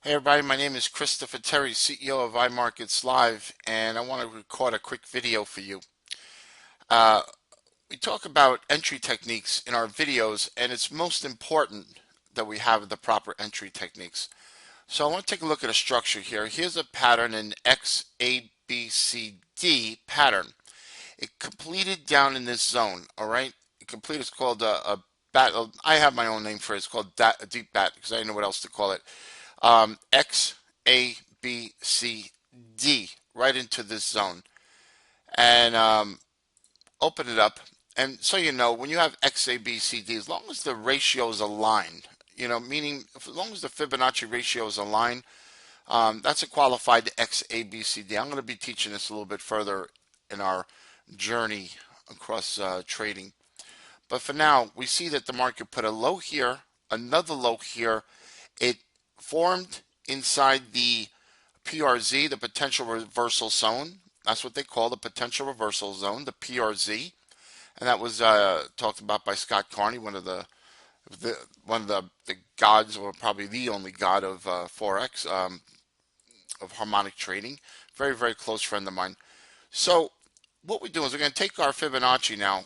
Hey everybody, my name is Christopher Terry, CEO of iMarkets Live, and I want to record a quick video for you. Uh, we talk about entry techniques in our videos, and it's most important that we have the proper entry techniques. So I want to take a look at a structure here. Here's a pattern in XABCD pattern. It completed down in this zone, all right? It completed, it's called a bat. I have my own name for it. It's called a deep bat because I didn't know what else to call it. X, A, B, C, D, right into this zone. And open it up. And so you know, when you have X, A, B, C, D, as long as the ratio is aligned, meaning as long as the Fibonacci ratio is aligned, that's a qualified X, A, B, C, D. I'm going to be teaching this a little bit further in our journey across trading. But for now, we see that the market put a low here, another low here. It formed inside the PRZ, the potential reversal zone. That's what they call the potential reversal zone, the PRZ, and that was talked about by Scott Carney, one of the gods, or probably the only god of forex, of harmonic trading. Very very close friend of mine. So what we do is we're going to take our Fibonacci now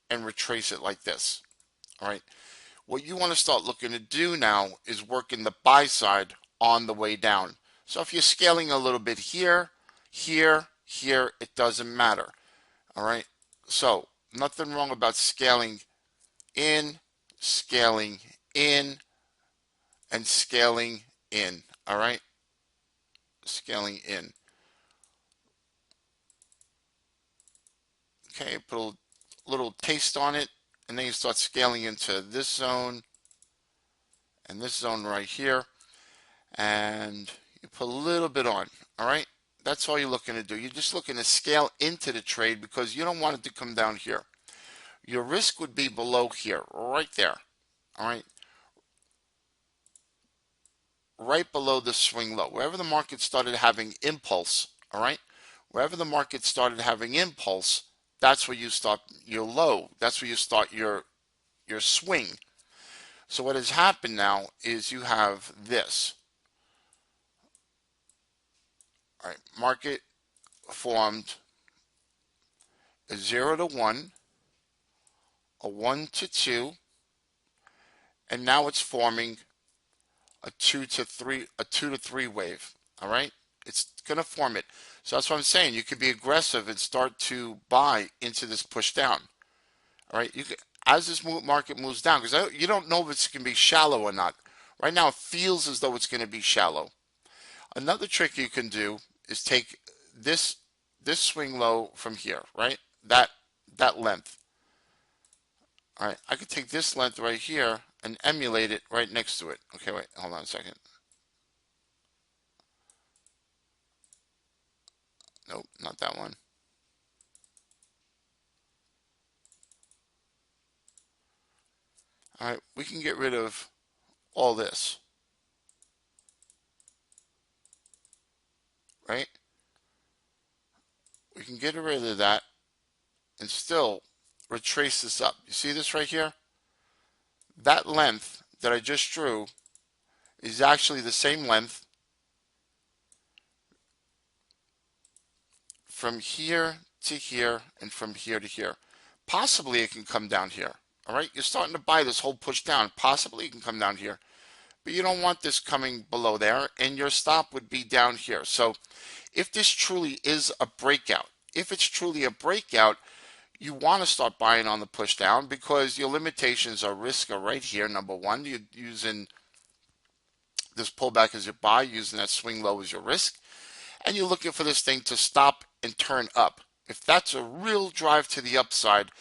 and retrace it like this. All right. What you want to start looking to do now is work in the buy side on the way down. So if you're scaling a little bit here, here, it doesn't matter. All right. So nothing wrong about in, scaling in, and scaling in. All right. Scaling in. Okay. Put a little taste on it. And then you start scaling into this zone and this zone right here. And you put a little bit on. All right. That's all you're looking to do. You're just looking to scale into the trade because you don't want it to come down here. Your risk would be below here, right there. All right. Right below the swing low. Wherever the market started having impulse, all right. Wherever the market started having impulse, that's where you start your low. That's where you start your swing. So what has happened now is you have this. All right. Market formed a 0 to 1, a 1 to 2, and now it's forming a 2 to 3 wave. All right? It's going to form it. So that's what I'm saying. You could be aggressive and start to buy into this push down. All right? As this market moves down, because you don't know if it's going to be shallow or not. Right now, it feels as though it's going to be shallow. Another trick you can do is take this this swing low from here, right? That length. All right, I could take this length right here and emulate it right next to it. Okay, wait, hold on a second. Nope, not that one. All right, we can get rid of all this, right? We can get rid of that and still retrace this up. You see this right here? That length that I just drew is actually the same length from here to here and from here to here. Possibly it can come down here. All right, you're starting to buy this whole push down. Possibly it can come down here, but you don't want this coming below there, and your stop would be down here. So if this truly is a breakout, if it's truly a breakout, you want to start buying on the push down because your limitations are risk are right here. Number one, you're using this pullback as your buy, using that swing low as your risk, and you're looking for this thing to stop and turn up. If that's a real drive to the upside,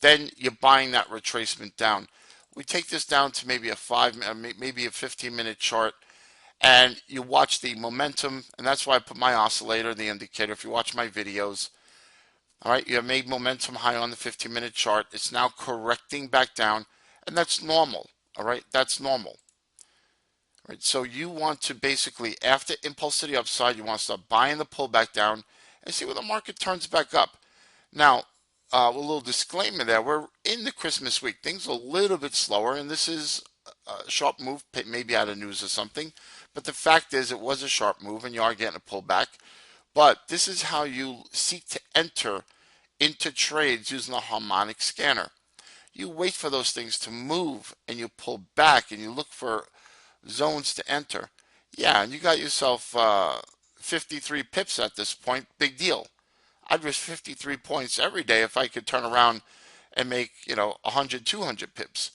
then you're buying that retracement down. We take this down to maybe maybe a 15-minute chart, and you watch the momentum, and that's why I put my oscillator, the indicator. If you watch my videos, all right, you have made momentum high on the 15-minute chart. It's now correcting back down, and that's normal. All right, that's normal. All right, so you want to basically, after impulse to the upside, you want to start buying the pullback down and see where the market turns back up. Now, a little disclaimer there: we're in the Christmas week. Things are a little bit slower, and this is a sharp move, maybe out of news or something. But the fact is, it was a sharp move, and you are getting a pullback. But this is how you seek to enter into trades using the harmonic scanner. You wait for those things to move, and you pull back, and you look for zones to enter. Yeah, and you got yourself 53 pips at this point. Big deal. I'd risk 53 points every day if I could turn around and make, 100, 200 pips.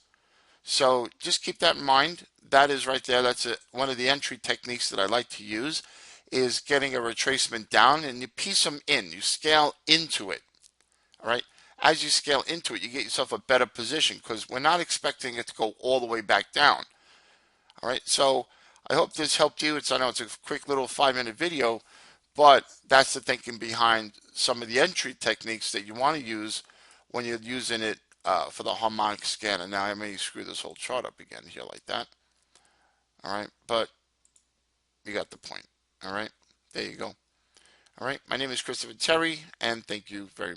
So just keep that in mind. That is right there. That's one of the entry techniques that I like to use is getting a retracement down and you piece them in. You scale into it. All right. As you scale into it, you get yourself a better position because we're not expecting it to go all the way back down. All right. So I hope this helped you. I know it's a quick little 5-minute video, but that's the thinking behind some of the entry techniques that you want to use when you're using it for the harmonic scanner. Now I may screw this whole chart up again here like that. All right, but you got the point. All right, there you go. All right, my name is Christopher Terry, and thank you very much.